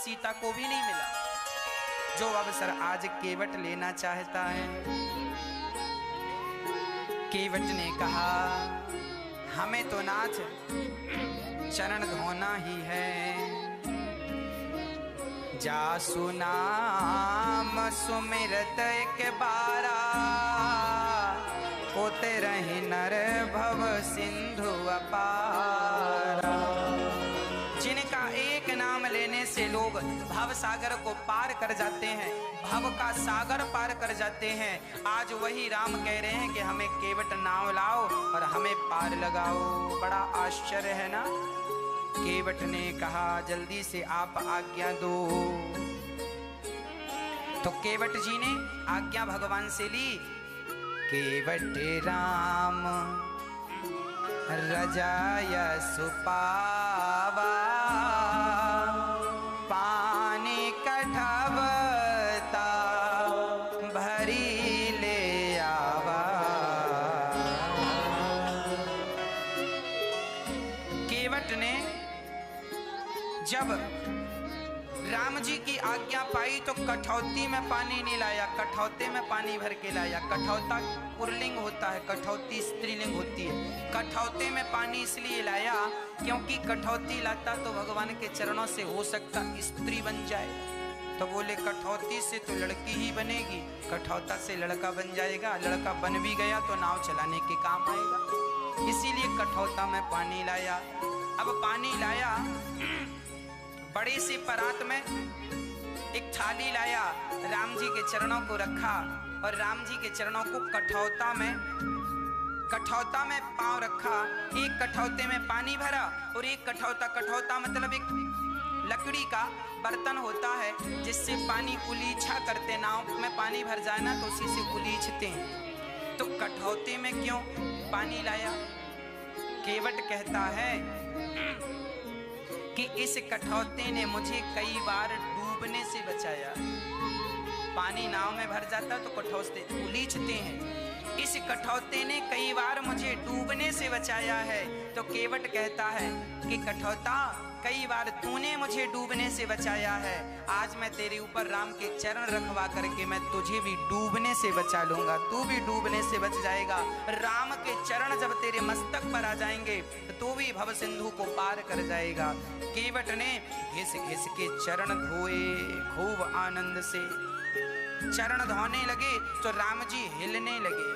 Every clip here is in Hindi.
सीता को भी नहीं मिला। जो अवसर आज केवट लेना चाहता है। केवट ने कहा हमें तो नाथ चरण धोना ही है। जासु नाम सुमिरत एक बारा, होते रहे नर भव सिंधु अपारा। जिनका एक नाम लेने से लोग भव सागर को पार कर जाते हैं, भव का सागर पार कर जाते हैं, आज वही राम कह रहे हैं कि हमें केवट नाम लाओ और हमें पार लगाओ। बड़ा आश्चर्य है ना। केवट ने कहा जल्दी से आप आज्ञा दो। तो केवट जी ने आज्ञा भगवान से ली। केवट राम रजाय सुपावा, पानी कठवता भरी ले आवा। केवट ने जब राम जी की आज्ञा पाई तो कठौती में पानी नहीं लाया, कठौते में पानी भर के लाया। कठौता पुल्लिंग होता है, कठौती स्त्रीलिंग होती है। कठौते में पानी इसलिए लाया क्योंकि कठौती लाता तो भगवान के चरणों से हो सकता स्त्री बन जाए। तो बोले कठौती से तो लड़की ही बनेगी, कठौता से लड़का बन जाएगा। लड़का बन भी गया तो नाव चलाने के काम आएगा, इसीलिए कठौता में पानी लाया। अब पानी लाया, बड़े से परात में एक थाली लाया, राम जी के चरणों को रखा और राम जी के चरणों को कठौता में पांव रखा। एक कठौते में पानी भरा और एक कठौता मतलब एक लकड़ी का बर्तन होता है जिससे पानी उलीछा करते। नाव में पानी भर जाए ना तो उसी से उलीछते हैं। तो कठौते में क्यों पानी लाया? केवट कहता है कि इस कठौते ने मुझे कई बार डूबने से बचाया। पानी नाव में भर जाता तो कठौते उलीछते हैं, इस कठौते ने कई बार मुझे डूबने से बचाया है। तो केवट कहता है कि कठौता कई बार तूने मुझे डूबने से बचाया है, आज मैं तेरे ऊपर राम के चरण रखवा करके मैं तुझे भी डूबने से बचा लूंगा, तू भी डूबने से बच जाएगा। राम के चरण जब तेरे मस्तक पर आ जाएंगे तो तू भी भव सिंधु को पार कर जाएगा। केवट ने घिस घिस के चरण धोए, खूब आनंद से चरण धोने लगे तो राम जी हिलने लगे।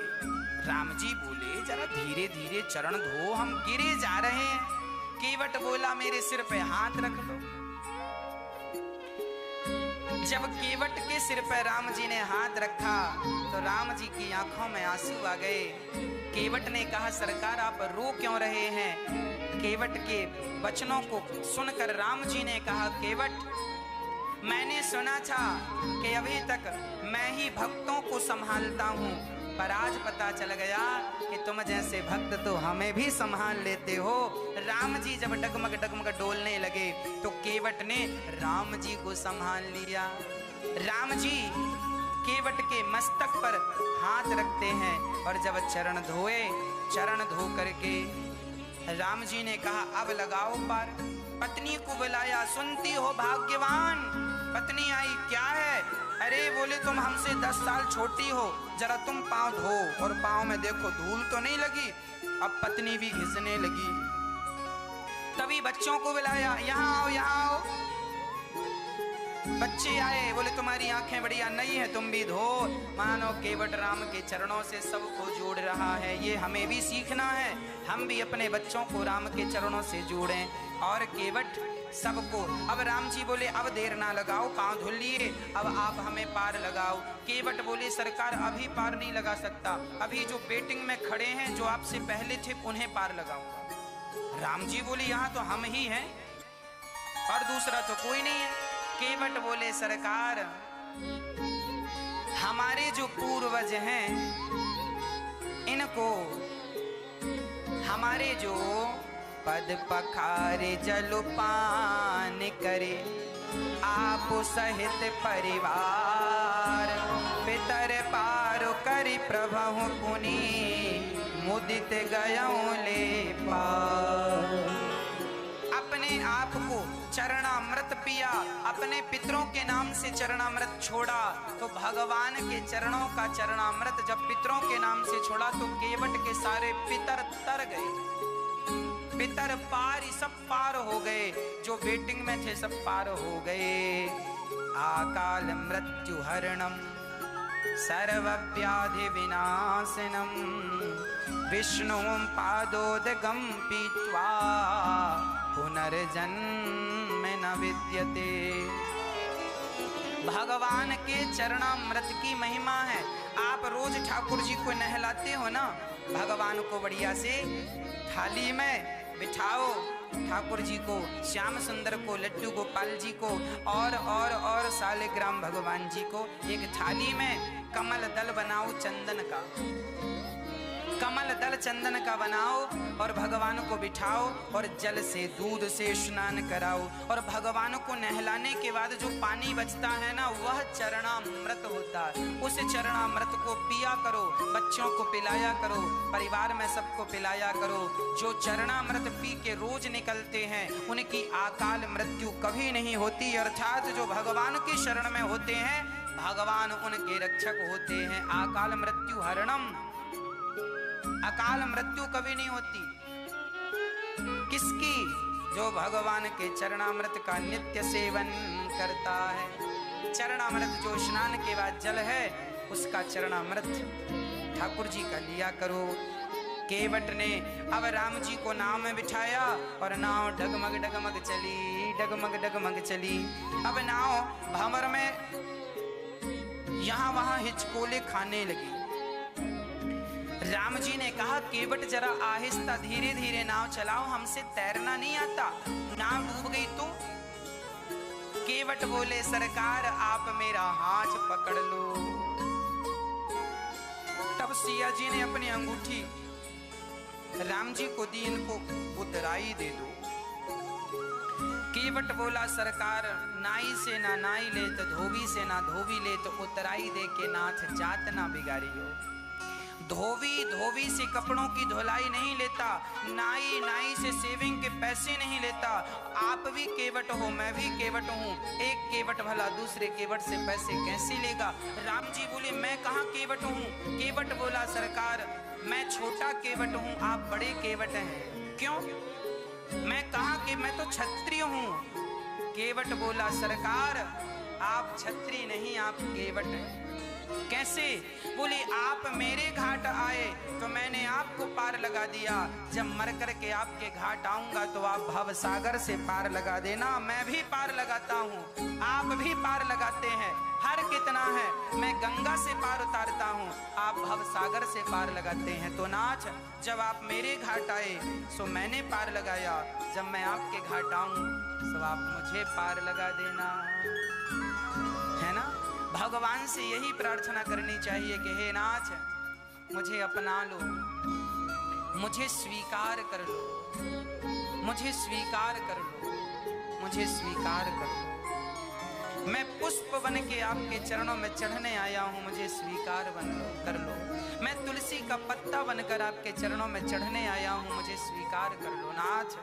राम जी बोले जरा धीरे धीरे चरण धो, हम गिरे जा रहे हैं। केवट बोला मेरे सिर पे हाथ रख लो। जब केवट के सिर पे राम जी ने हाथ रखा तो राम जी की आंखों में आंसू आ गए। केवट ने कहा सरकार आप रो क्यों रहे हैं? केवट के वचनों को सुनकर राम जी ने कहा केवट मैंने सुना था कि अभी तक मैं ही भक्तों को संभालता हूँ, पर आज पता चल गया कि तुम जैसे भक्त तो हमें भी संभाल लेते हो। राम जी जब डगमग डगमग डोलने लगे तो केवट ने राम जी को संभाल लिया। राम जी केवट के मस्तक पर हाथ रखते हैं और जब चरण धोए, चरण धो करके राम जी ने कहा अब लगाओ पार। पत्नी को बुलाया, सुनती हो भाग्यवान? पत्नी आई, क्या है? अरे बोले तुम हमसे 10 साल छोटी हो, जरा तुम पांव धो। और पांव में देखो धूल तो नहीं लगी। अब पत्नी भी घिसने लगी। तभी बच्चों को बुलाया, यहाँ आओ यहाँ आओ। बच्चे आए, बोले तुम्हारी आंखें बढ़िया नहीं है, तुम भी धो। मानो केवट राम के चरणों से सबको जोड़ रहा है। ये हमें भी सीखना है, हम भी अपने बच्चों को राम के चरणों से जोड़ें। और केवट सबको, अब राम जी बोले अब देर ना लगाओ, पांव धुल लिए, अब आप हमें पार लगाओ। केवट बोले सरकार अभी पार नहीं लगा सकता, अभी जो वेटिंग में खड़े हैं जो आपसे पहले थे उन्हें पार लगाऊंगा। राम जी बोले यहाँ तो हम ही हैं और दूसरा तो कोई नहीं है। केवट बोले सरकार हमारे जो पूर्वज हैं इनको हमारे जो पद पखारे जलपान करे, आप सहित परिवार पितर पार करि प्रभु पुनि मुदित गयों ले पार। अपने अपने आप को चरणामृत पिया, अपने पितरों के नाम से चरणामृत छोड़ा, तो भगवान के चरणों का चरणामृत जब पितरों के नाम से छोड़ा तो केवट के सारे पितर तर गए। पितर पार, सब पार हो गए, जो वेटिंग में थे सब पार हो गए। आकाल मृत्यु हरणम सर्वव्याधि विनाशनम विष्णुं पादोदकं पीत्वा पुनर्जन्म न विद्यते। भगवान के चरणामृत की महिमा है। आप रोज ठाकुर जी को नहलाते हो ना, भगवान को बढ़िया से थाली में बिठाओ, ठाकुर जी को, श्याम सुंदर को, लड्डू गोपाल जी को और सालिग्राम भगवान जी को एक थाली में कमल दल बनाओ चंदन का, कमल दल चंदन का बनाओ और भगवान को बिठाओ और जल से दूध से स्नान कराओ, और भगवान को नहलाने के बाद जो पानी बचता है ना वह चरणामृत होता है। उस चरणामृत को पिया करो, बच्चों को पिलाया करो, परिवार में सबको पिलाया करो। जो चरणामृत पी के रोज निकलते हैं उनकी अकाल मृत्यु कभी नहीं होती, अर्थात जो भगवान की शरण में होते हैं भगवान उनके रक्षक होते हैं। अकाल मृत्यु हरणम, अकाल मृत्यु कभी नहीं होती। किसकी? जो भगवान के चरणामृत का नित्य सेवन करता है। चरणामृत जो स्नान के बाद जल है उसका चरणामृत ठाकुर जी का लिया करो। केवट ने अब राम जी को नाव में बिठाया और नाव डगमग डगमग चली, डगमग डगमग चली। अब नाव भंवर में यहाँ वहां हिचकोले खाने लगी। राम जी ने कहा केवट जरा आहिस्ता धीरे धीरे नाव चलाओ, हमसे तैरना नहीं आता, नाव डूब गई तो। केवट बोले सरकार आप मेरा हाथ पकड़ लो। तब सिया जी ने अपनी अंगूठी राम जी को दी, इनको उतराई दे दो। केवट बोला सरकार नाई से ना नाई ले तो धोबी से ना धोबी ले, तो उतराई दे के नाथ जात ना बिगाड़ियो। धोबी से कपड़ों की धुलाई नहीं लेता, नाई नाई से सेविंग के पैसे नहीं लेता। आप भी केवट हो, मैं भी केवट हूँ, एक केवट भला दूसरे केवट से पैसे कैसे लेगा। राम जी बोले मैं कहाँ केवट हूँ। केवट बोला सरकार मैं छोटा केवट हूँ, आप बड़े केवट हैं। क्यों? मैं कहाँ के, मैं तो क्षत्रिय हूँ। केवट बोला सरकार आप क्षत्रिय नहीं, आप केवट हैं। कैसे? बोले आप मेरे घाट आए तो मैंने आपको पार लगा दिया, जब मर कर के आपके घाट आऊंगा तो आप भव सागर से पार लगा देना। मैं भी पार लगाता हूँ, आप भी पार लगाते हैं। हर कितना है, मैं गंगा से पार उतारता हूँ, आप भव सागर से पार लगाते हैं। तो नाथ जब आप मेरे घाट आए सो मैंने पार लगाया, जब मैं आपके घाट आऊं तो आप मुझे पार लगा देना, है ना। भगवान से यही प्रार्थना करनी चाहिए कि हे नाथ मुझे अपना लो, मुझे स्वीकार कर लो, मुझे स्वीकार कर लो, मुझे स्वीकार कर लो। मैं पुष्प बन के आपके चरणों में चढ़ने आया हूँ, मुझे स्वीकार कर लो। मैं तुलसी का पत्ता बनकर आपके चरणों में चढ़ने आया हूँ, मुझे स्वीकार कर लो। नाथ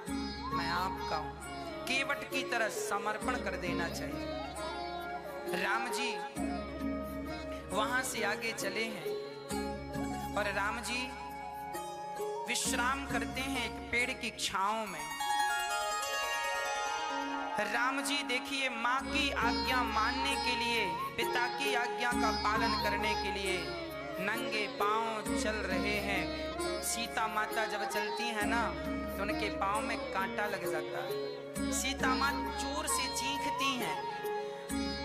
मैं आपका हूँ। केवट की तरह समर्पण कर देना चाहिए। राम जी वहां से आगे चले हैं और राम जी विश्राम करते हैं एक पेड़ की छांव में। राम जी देखिए माँ की आज्ञा मानने के लिए, पिता की आज्ञा का पालन करने के लिए नंगे पांव चल रहे हैं। सीता माता जब चलती है ना तो उनके पांव में कांटा लग जाता है। सीता माँ जोर से चीखती हैं,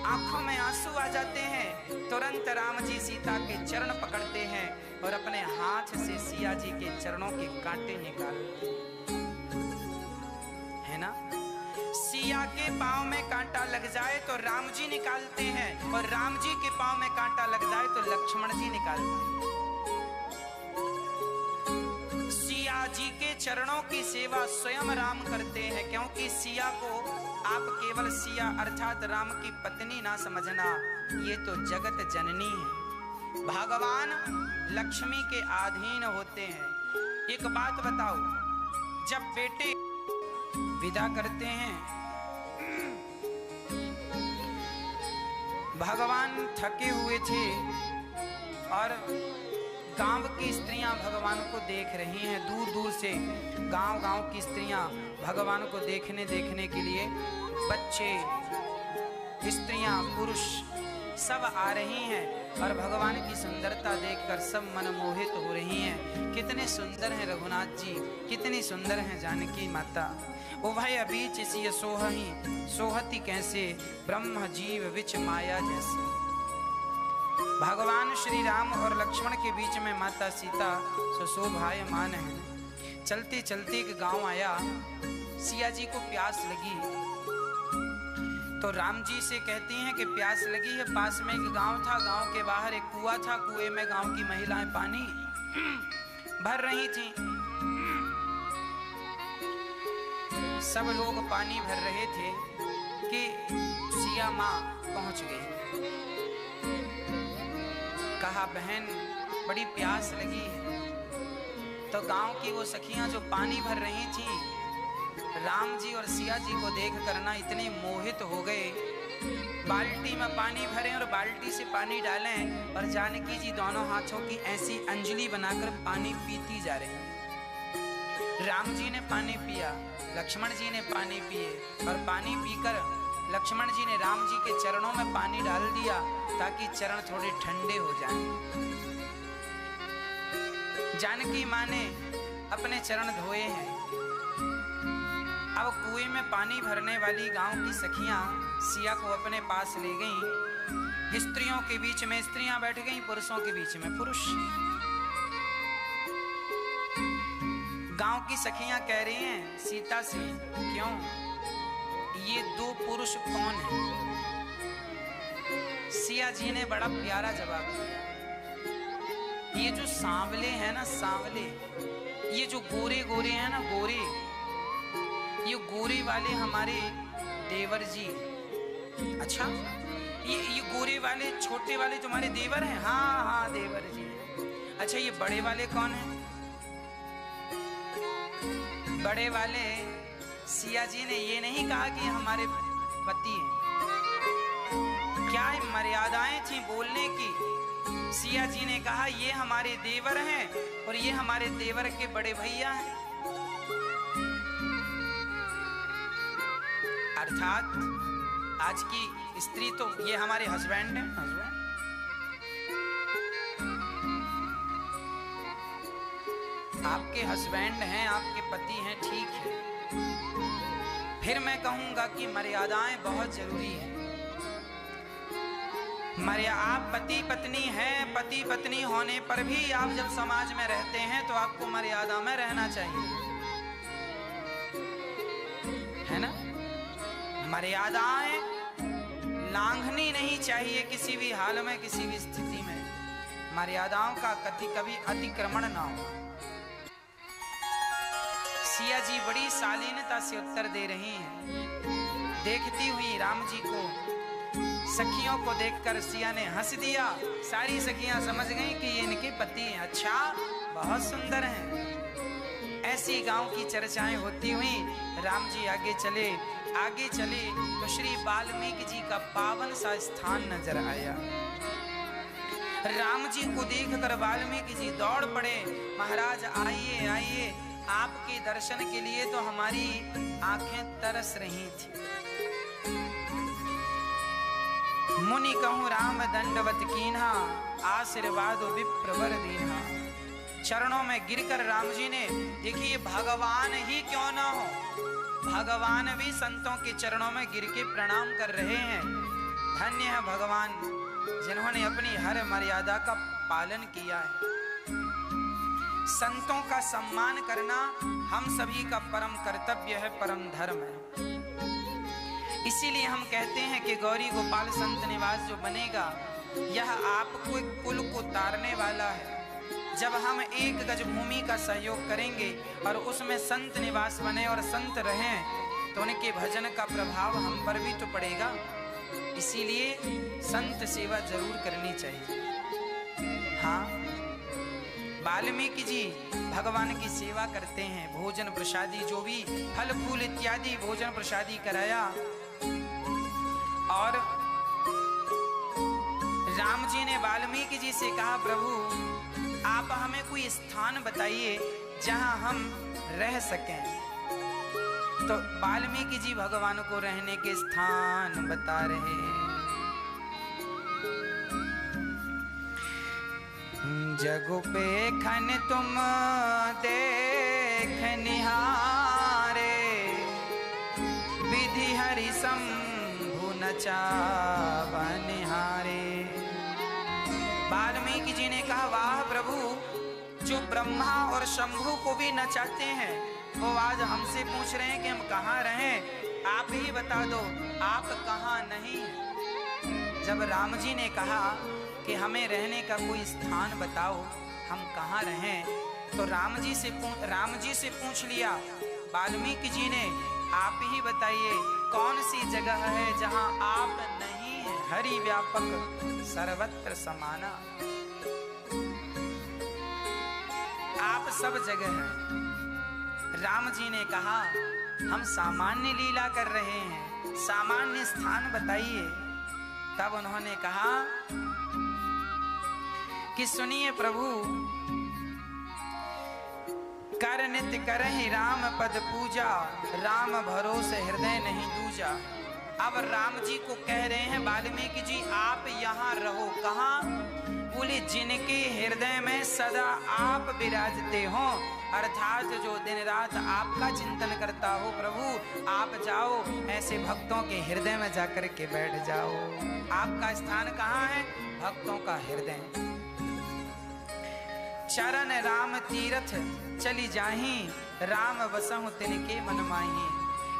आंखों में आंसू आ जाते हैं। तुरंत राम जी सीता के चरण पकड़ते हैं और अपने हाथ से सिया जी के चरणों के कांटे निकालते हैं ना। सिया के पांव में कांटा लग जाए तो राम जी निकालते हैं, और राम जी के पांव में कांटा लग जाए तो लक्ष्मण जी निकालते हैं। सिया जी के चरणों की सेवा स्वयं राम करते हैं, क्योंकि सिया को आप केवल सिया अर्थात राम की पत्नी ना समझना, ये तो जगत जननी है। भगवान लक्ष्मी के अधीन होते हैं। एक बात बताओ, जब बेटे विदा करते हैं। भगवान थके हुए थे और गांव की स्त्रियां भगवान को देख रही हैं। दूर दूर से गांव की स्त्रियां भगवान को देखने के लिए, बच्चे, स्त्रियां, पुरुष सब आ रही हैं और भगवान की सुंदरता देखकर सब मनमोहित हो रही हैं। कितने सुंदर हैं रघुनाथ जी, कितनी सुंदर हैं जानकी माता। उभय बीच सिय सोहही, सोहती कैसे, ब्रह्म जीव विच माया जैसे। भगवान श्री राम और लक्ष्मण के बीच में माता सीता सुशोभायमान है। चलते चलते एक गांव आया। सिया जी को प्यास लगी तो राम जी से कहती हैं कि प्यास लगी है। पास में एक गांव था, गांव के बाहर एक कुआं था, कुएं में गांव की महिलाएं पानी भर रही थीं। सब लोग पानी भर रहे थे कि सिया माँ पहुंच गई। कहा बहन बड़ी प्यास लगी है। तो गांव की वो सखियां जो पानी भर रही थी, राम जी और सिया जी को देख कर ना इतने मोहित हो गए। बाल्टी में पानी भरें और बाल्टी से पानी डालें और जानकी जी दोनों हाथों की ऐसी अंजलि बनाकर पानी पीती जा रही हैं। राम जी ने पानी पिया, लक्ष्मण जी ने पानी पिए और पानी पीकर लक्ष्मण जी ने राम जी के चरणों में पानी डाल दिया ताकि चरण थोड़े ठंडे हो जाएं। जानकी माँ ने अपने चरण धोए हैं। अब कुएं में पानी भरने वाली गांव की सखियां सिया को अपने पास ले गईं। स्त्रियों के बीच में स्त्रियां बैठ गईं, पुरुषों के बीच में पुरुष। गांव की सखियां कह रही हैं सीता से, क्यों ये दो पुरुष कौन हैं? सिया जी ने बड़ा प्यारा जवाब दिया। ये जो सांवले हैं ना, सांवले, ये जो गोरे गोरे हैं ना, गोरे, ये गोरे वाले हमारे देवर जी। अच्छा, ये गोरे वाले छोटे वाले तुम्हारे देवर हैं? हाँ हाँ देवर जी। अच्छा, ये बड़े वाले कौन हैं? बड़े वाले सिया जी ने ये नहीं कहा कि हमारे पति हैं। क्या मर्यादाएं थी बोलने की? सिया जी ने कहा ये हमारे देवर हैं और ये हमारे देवर के बड़े भैया हैं। अर्थात आज की स्त्री तो ये हमारे हस्बैंड हैं। आपके हस्बैंड हैं, आपके पति हैं, ठीक है। फिर मैं कहूंगा कि मर्यादाएं बहुत जरूरी है। आप पति पत्नी हैं, पति पत्नी होने पर भी आप जब समाज में रहते हैं तो आपको मर्यादा में रहना चाहिए, है ना? मर्यादाएं लांघनी नहीं चाहिए किसी भी हाल में, किसी भी स्थिति में। मर्यादाओं का कभी अतिक्रमण ना हो। सिया जी बड़ी शालीनता से उत्तर दे रही हैं। देखती हुई राम जी को, सखियों को देखकर सिया ने हंस दिया। सारी सखियां समझ गईं कि ये इनके पति हैं। अच्छा, बहुत सुंदर हैं। ऐसी गांव की चर्चाएं होती हुई राम जी आगे चले तो श्री वाल्मीकि जी का पावन सा स्थान नजर आया। राम जी को देखकर वाल्मीकि जी दौड़ पड़े। महाराज आइए आइए, आपके दर्शन के लिए तो हमारी आंखें तरस रही थी। मुनि कहूँ राम दंडवत कीन्हा, आशीर्वाद विप्रवर दीन्हा। चरणों में गिरकर राम जी ने, देखिए भगवान ही क्यों ना हो, भगवान भी संतों के चरणों में गिर के प्रणाम कर रहे हैं। धन्य है भगवान जिन्होंने अपनी हर मर्यादा का पालन किया है। संतों का सम्मान करना हम सभी का परम कर्तव्य है, परम धर्म है। इसीलिए हम कहते हैं कि गौरी गोपाल संत निवास जो बनेगा, यह आपको एक कुल को तारने वाला है। जब हम 1 गज भूमि का सहयोग करेंगे और उसमें संत निवास बने और संत रहें तो उनके भजन का प्रभाव हम पर भी तो पड़ेगा। इसीलिए संत सेवा जरूर करनी चाहिए। हाँ, वाल्मीकि जी भगवान की सेवा करते हैं, भोजन प्रसादी जो भी फल फूल इत्यादि भोजन प्रसादी कराया। और राम जी ने वाल्मीकि जी से कहा, प्रभु आप हमें कोई स्थान बताइए जहां हम रह सकें। तो वाल्मीकि जी भगवान को रहने के स्थान बता रहे हैं। जगु पे खन तुम देख निहारे, विधि हरि शंभु नचावनिहारे। वाल्मीकि जी ने कहा, वाह प्रभु, जो ब्रह्मा और शंभु को भी नचाते हैं वो आज हमसे पूछ रहे हैं कि हम कहाँ रहें। आप ही बता दो आप कहाँ नहीं हैं। जब राम जी ने कहा कि हमें रहने का कोई स्थान बताओ, हम कहाँ रहें, तो राम जी से पूछ लिया वाल्मीकि जी ने, आप ही बताइए कौन सी जगह है जहाँ आप नहीं हैं। हरि व्यापक सर्वत्र समाना, आप सब जगह हैं। राम जी ने कहा, हम सामान्य लीला कर रहे हैं, सामान्य स्थान बताइए। तब उन्होंने कहा कि सुनिए प्रभु, कर नित्य करहि राम पद पूजा, राम भरोसे हृदय नहीं दूजा। अब राम जी को कह रहे हैं वाल्मीकि जी आप यहाँ रहो। कहाँ? बोले जिनके हृदय में सदा आप विराजते हो, अर्थात जो दिन रात आपका चिंतन करता हो। प्रभु आप जाओ ऐसे भक्तों के हृदय में जाकर के बैठ जाओ। आपका स्थान कहाँ है? भक्तों का हृदय। चरण राम तीर्थ चली जाही, राम बसहु तिनके मन माही।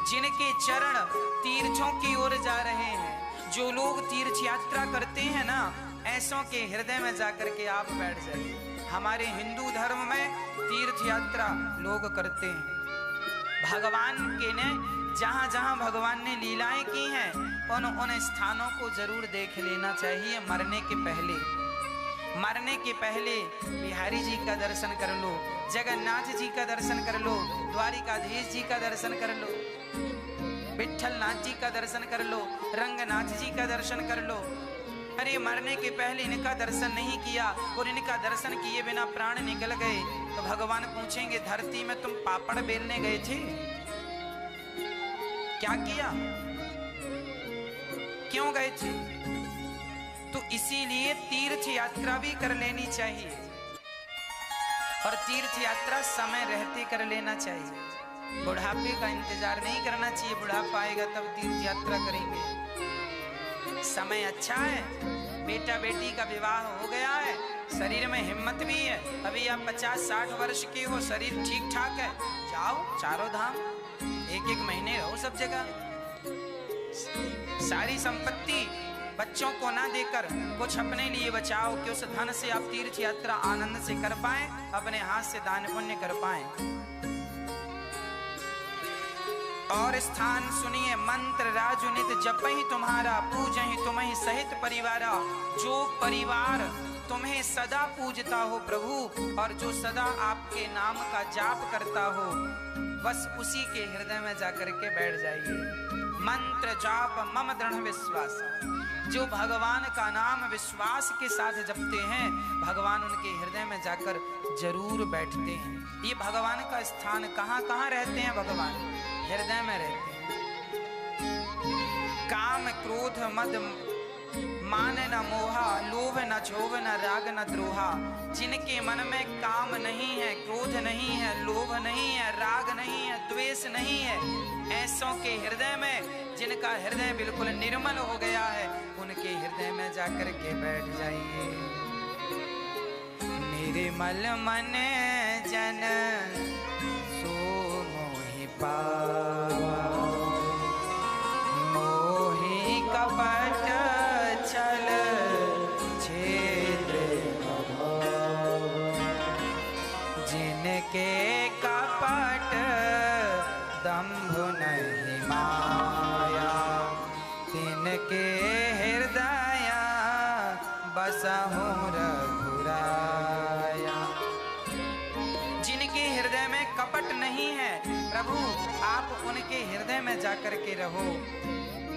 जिनके चरण तीर्थों की ओर जा रहे हैं, जो लोग तीर्थ यात्रा करते हैं ना, ऐसों के हृदय में जाकर के आप बैठ जाइए। हमारे हिंदू धर्म में तीर्थ यात्रा लोग करते हैं। भगवान के ने जहाँ जहाँ भगवान ने लीलाएं की हैं उन स्थानों को जरूर देख लेना चाहिए। मरने के पहले बिहारी जी का दर्शन कर लो, जगन्नाथ जी का दर्शन कर लो, द्वारिकाधीश जी का दर्शन कर लो, विठलनाथ जी का दर्शन कर लो, रंगनाथ जी का दर्शन कर लो। अरे मरने के पहले इनका दर्शन नहीं किया और इनका दर्शन किए बिना प्राण निकल गए तो भगवान पूछेंगे, धरती में तुम पापड़ बेलने गए थे, क्या किया, क्यों गए थे? तो इसीलिए तीर्थ यात्रा भी कर लेनी चाहिए और तीर्थ यात्रा समय रहते कर लेना चाहिए। बुढ़ापे का इंतजार नहीं करना चाहिए, बुढ़ापा आएगा तब तीर्थ यात्रा करेंगे। समय अच्छा है, बेटा बेटी का विवाह हो गया है, शरीर में हिम्मत भी है, अभी आप 50-60 वर्ष के हो, शरीर ठीक ठाक है, जाओ चारों धाम, एक महीने रहो सब जगह। सारी संपत्ति बच्चों को ना देकर कुछ अपने लिए बचाओ कि उस धन से आप तीर्थ यात्रा आनंद से कर पाए, अपने हाथ से दान पुण्य कर पाए। और स्थान सुनिए, मंत्र राजुनित जपहि तुम्हारा, पूजहि तुम्हि सहित परिवारा। जो परिवार तुम्हें सदा पूजता हो प्रभु और जो सदा आपके नाम का जाप करता हो, बस उसी के हृदय में जाकर के बैठ जाइए। मंत्र जाप मम दृढ़ विश्वास। जो भगवान का नाम विश्वास के साथ जपते हैं, भगवान उनके हृदय में जाकर जरूर बैठते हैं। ये भगवान का स्थान कहाँ कहाँ रहते हैं? भगवान हृदय में रहते हैं। काम क्रोध मद मान न मोहा, लोभ न क्षोभ न राग न द्रोहा। जिनके मन में काम नहीं है, क्रोध नहीं है, लोभ नहीं है, राग नहीं है, द्वेष नहीं है, ऐसों के हृदय में, जिनका हृदय बिल्कुल निर्मल हो गया है, उनके हृदय में जाकर के बैठ जाइए। निर्मल मन जन सो मोहि पावा, मोहि कपट छल छेद अभाव। जिनके कपट दंभ नहीं माया, तिनके हृदय बसहु रघुराया। प्रभु आप उनके हृदय में जाकर के रहो।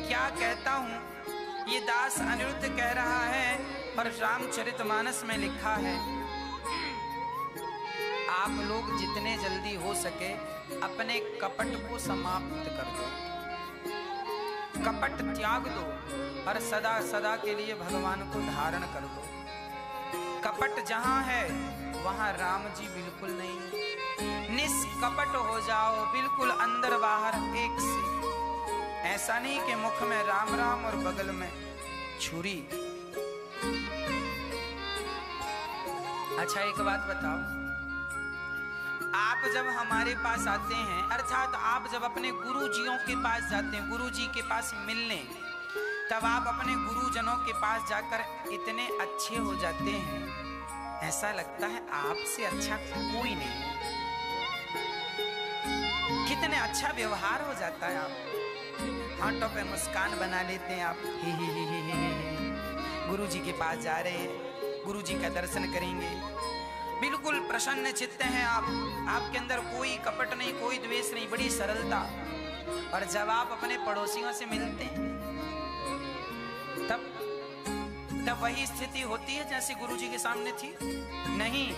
क्या कहता हूँ, ये दास अनिरुद्ध कह रहा है और रामचरितमानस में लिखा है, आप लोग जितने जल्दी हो सके अपने कपट को समाप्त कर दो, कपट त्याग दो और सदा सदा के लिए भगवान को धारण कर दो। कपट जहां है वहां राम जी बिल्कुल नहीं। निष्कपट हो जाओ, बिल्कुल अंदर बाहर एक से। ऐसा नहीं कि मुख में राम राम और बगल में छुरी। अच्छा एक बात बताओ, आप जब हमारे पास आते हैं, अर्थात आप जब अपने गुरुजियों के पास जाते हैं, गुरुजी के पास मिलने, तब आप अपने गुरुजनों के पास जाकर इतने अच्छे हो जाते हैं, ऐसा लगता है आपसे अच्छा कोई नहीं। कितने अच्छा व्यवहार हो जाता है, आप हाथों पे मुस्कान बना लेते हैं, आप ही गुरुजी के पास जा रहे हैं, गुरुजी का दर्शन करेंगे, बिल्कुल प्रसन्न चित्त हैं आप, आपके अंदर कोई कपट नहीं, कोई द्वेष नहीं, बड़ी सरलता। और जब आप अपने पड़ोसियों से मिलते हैं तब वही स्थिति होती है जैसे गुरुजी के सामने थी? नहीं,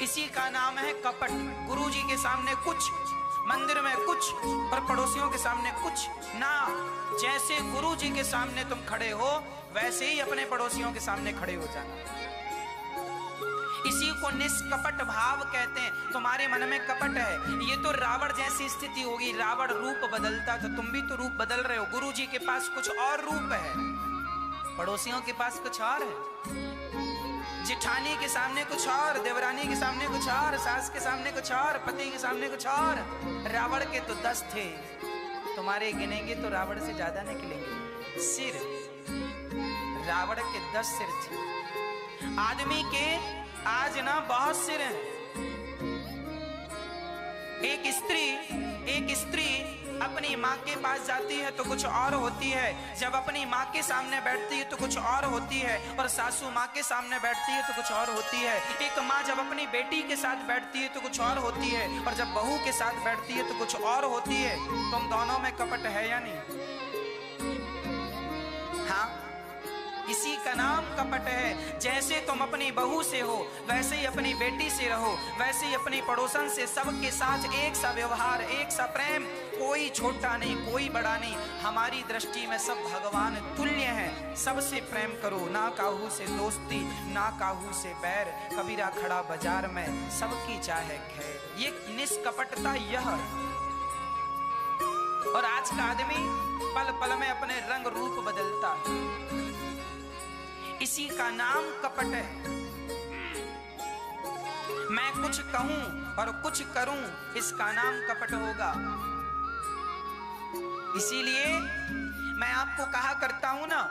इसी का नाम है कपट। गुरुजी के सामने कुछ, मंदिर में कुछ और पड़ोसियों के सामने कुछ ना। जैसे गुरुजी के सामने तुम खड़े हो वैसे ही अपने पड़ोसियों के सामने खड़े हो जाना। इसी को निष्कपट भाव कहते हैं। तुम्हारे मन में कपट है, ये तो रावण जैसी स्थिति होगी। रावण रूप बदलता तो तुम भी तो रूप बदल रहे हो। गुरुजी के पास कुछ और रूप है, पड़ोसियों के पास कुछ और है। जिठानी के सामने कुछ और, देवरानी के सामने कुछ और, सास के सामने कुछ और, पति के सामने कुछ और। रावण के तो 10 थे, तुम्हारे गिनेंगे तो रावण से ज्यादा निकलेंगे। सिर, रावण के 10 सिर थे। आदमी के आज ना बहुत सिर हैं। एक स्त्री अपनी माँ के पास जाती है तो कुछ और होती है, जब अपनी माँ के सामने बैठती है तो कुछ और होती है, और सासू माँ के सामने बैठती है तो कुछ और होती है। एक माँ जब अपनी बेटी के साथ बैठती है तो कुछ और होती है, और जब बहू के साथ बैठती है तो कुछ और होती है। तुम दोनों में कपट है या नहीं? हाँ, इसी का नाम कपट है। जैसे तुम अपनी बहू से हो वैसे ही अपनी बेटी से रहो, वैसे ही अपनी पड़ोसन से, सबके साथ एक सा व्यवहार, एक सा प्रेम। कोई छोटा नहीं, कोई बड़ा नहीं, हमारी दृष्टि में सब भगवान तुल्य हैं। सबसे प्रेम करो, ना काहू से दोस्ती, ना काहू से बैर। कबीरा खड़ा बाजार में, सबकी चाहे खैर। ये निष्कपटता यह है। और आज का आदमी पल पल में अपने रंग रूप बदलता है, इसी का नाम कपट है। मैं कुछ कहूं और कुछ करूं, इसका नाम कपट होगा। इसीलिए मैं आपको कहा करता हूं ना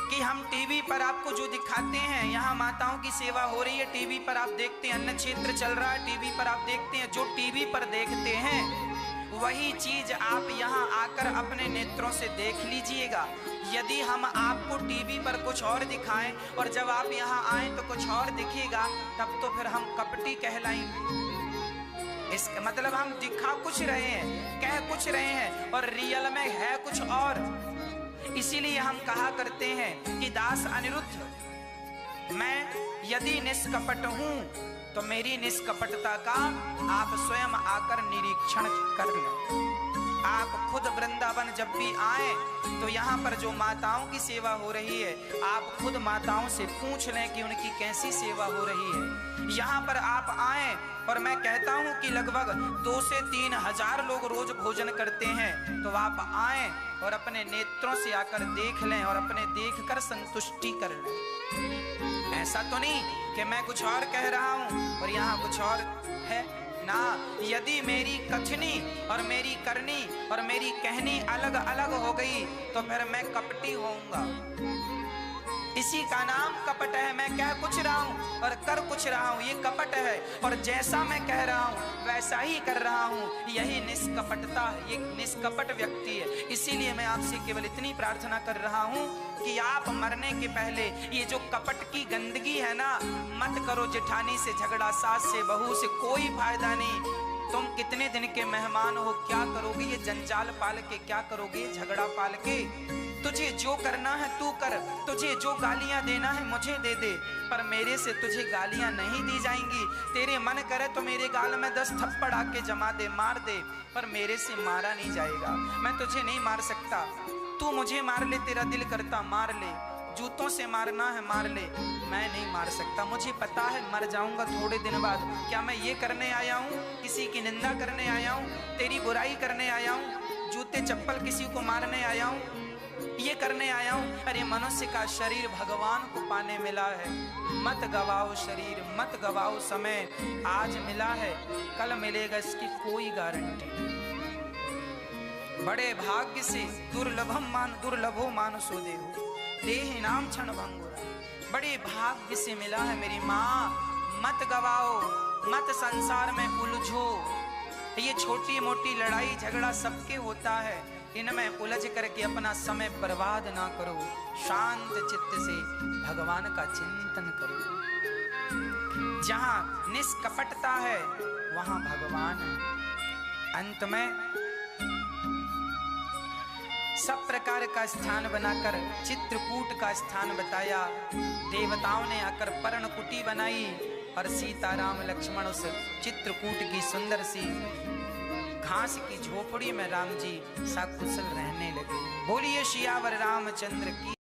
कि हम टीवी पर आपको जो दिखाते हैं, यहाँ माताओं की सेवा हो रही है, टीवी पर आप देखते हैं, अन्न क्षेत्र चल रहा है, टीवी पर आप देखते हैं। जो टीवी पर देखते हैं वही चीज आप यहाँ आकर अपने नेत्रों से देख लीजिएगा। यदि हम आपको टीवी पर कुछ और दिखाएं और जब आप यहाँ आए तो कुछ और दिखेगा, तब तो फिर हम कपटी कहलाएंगे। इसका मतलब हम दिखा कुछ रहे हैं, कह कुछ रहे हैं, और रियल में है कुछ और। इसीलिए हम कहा करते हैं कि दास अनिरुद्ध, मैं यदि निष्कपट हूं तो मेरी निष्कपटता का आप स्वयं आकर निरीक्षण कर लें। आप खुद वृंदावन जब भी आए तो यहाँ पर जो माताओं की सेवा हो रही है, आप खुद माताओं से पूछ लें कि उनकी कैसी सेवा हो रही है। यहाँ पर आप आए, और मैं कहता हूँ कि लगभग 2 से 3 हजार लोग रोज भोजन करते हैं, तो आप आए और अपने नेत्रों से आकर देख लें और अपने देखकर संतुष्टि कर लें। ऐसा तो नहीं कि मैं कुछ और कह रहा हूँ और यहाँ कुछ और है ना। यदि मेरी कथनी और मेरी करनी और मेरी कहनी अलग अलग हो गई तो फिर मैं कपटी होऊंगा। इसी का नाम कपट है। मैं कह कुछ रहा हूँ और कर कुछ रहा हूँ, ये कपट है। और जैसा मैं कह रहा हूँ वैसा ही कर रहा हूँ, यही निष्कपटता, ये निष्कपट व्यक्ति है। इसीलिए मैं आपसे केवल इतनी प्रार्थना कर रहा हूँ कि आप मरने के पहले ये जो कपट की गंदगी है ना, मत करो। जेठानी से झगड़ा, सास से, बहू से, कोई फायदा नहीं। तुम कितने दिन के मेहमान हो, क्या करोगे ये जंजाल पाल के, क्या करोगे ये झगड़ा पाल के। तुझे जो करना है तू कर, तुझे जो गालियां देना है मुझे दे दे, पर मेरे से तुझे गालियां नहीं दी जाएंगी। तेरे मन करे तो मेरे गाल में 10 थप्पड़ आके जमा दे, मार दे, पर मेरे से मारा नहीं जाएगा। मैं तुझे नहीं मार सकता, तू मुझे मार ले, तेरा दिल करता मार ले, जूतों से मारना है मार ले, मैं नहीं मार सकता। मुझे पता है मर जाऊंगा थोड़े दिन बाद। क्या मैं ये करने आया हूँ, किसी की निंदा करने आया हूँ, तेरी बुराई करने आया हूँ, जूते चप्पल किसी को मारने आया हूँ, ये करने आया हूँ? अरे मनुष्य का शरीर भगवान को पाने मिला है। मत गवाओ शरीर, मत गवाओ समय, आज मिला है कल मिलेगा इसकी कोई गारंटी नहीं। बड़े भाग्य से दुर्लभो मानुषो देहो, देहि नाम क्षण भंगुर। बड़े भाग्य से मिला है मेरी माँ, मत गवाओ, मत संसार में उलझो। ये छोटी मोटी लड़ाई झगड़ा सबके होता है, इनमें उलझ करके अपना समय बर्बाद ना करो। शांत चित्त से भगवान का चिंतन करो। जहां निष्कपटता है वहां भगवान है। अंत में सब प्रकार का स्थान बनाकर चित्रकूट का स्थान बताया। देवताओं ने आकर पर्णकुटी बनाई और सीताराम लक्ष्मण उस चित्रकूट की सुंदर सी घास की झोपड़ी में राम जी सकुशल रहने लगे। बोलिए सियावर रामचंद्र की